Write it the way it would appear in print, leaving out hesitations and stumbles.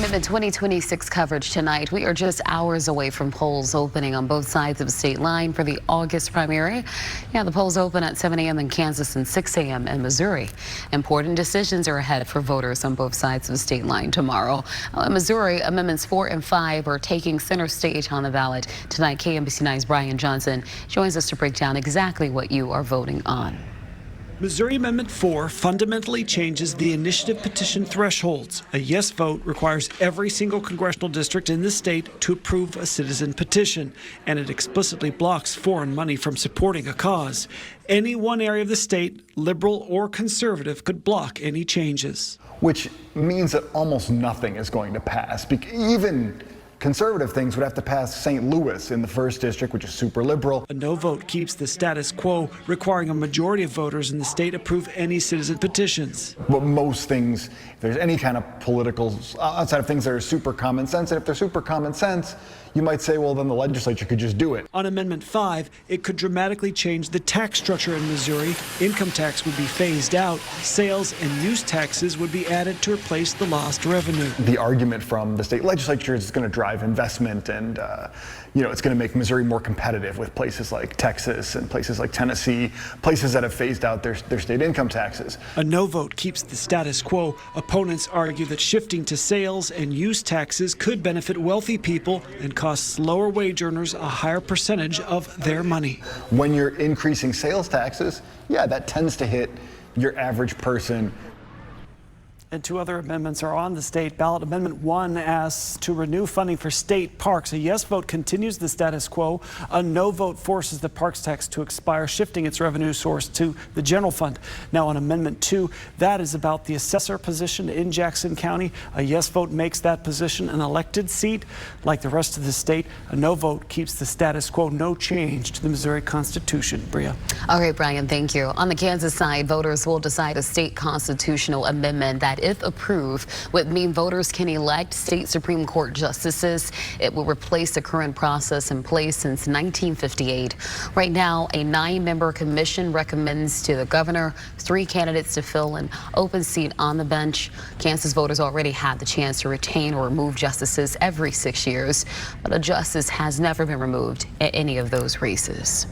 Amendment 2026 coverage tonight. We are just hours away from polls opening on both sides of the state line for the August primary. Yeah, the polls open at 7 a.m. in Kansas and 6 a.m. in Missouri. Important decisions are ahead for voters on both sides of the state line tomorrow. In Missouri, Amendments 4 and 5 are taking center stage on the ballot. Tonight, KMBC 9's Brian Johnson joins us to break down exactly what you are voting on. Missouri Amendment 4 fundamentally changes the initiative petition thresholds. A yes vote requires every single congressional district in the state to approve a citizen petition, and it explicitly blocks foreign money from supporting a cause. Any one area of the state, liberal or conservative, could block any changes. Which means that almost nothing is going to pass. Even conservative things would have to pass St. Louis in the 1st district, which is super liberal. A no vote keeps the status quo, requiring a majority of voters in the state approve any citizen petitions. But most things, if there's any kind of political, outside of things that are super common sense, and if they're super common sense, you might say, well, then the legislature could just do it. On Amendment 5, it could dramatically change the tax structure in Missouri. Income tax would be phased out. Sales and use taxes would be added to replace the lost revenue. The argument from the state legislature is it's going to drive investment and, it's going to make Missouri more competitive with places like Texas and places like Tennessee, places that have phased out their state income taxes. A no vote keeps the status quo. Opponents argue that shifting to sales and use taxes could benefit wealthy people and cost lower wage earners a higher percentage of their money. When you're increasing sales taxes, yeah, that tends to hit your average person. And 2 other amendments are on the state ballot. Amendment 1 asks to renew funding for state parks. A yes vote continues the status quo. A no vote forces the parks tax to expire, shifting its revenue source to the general fund. Now on Amendment 2, that is about the assessor position in Jackson County. A yes vote makes that position an elected seat. Like the rest of the state, a no vote keeps the status quo. No change to the Missouri Constitution. Bria. All right, Brian, thank you. On the Kansas side, voters will decide a state constitutional amendment that, if approved, would mean voters can elect state Supreme Court justices. It will replace the current process in place since 1958. Right now, a 9-member commission recommends to the governor 3 candidates to fill an open seat on the bench. Kansas voters already had the chance to retain or remove justices every 6 years, but a justice has never been removed at any of those races.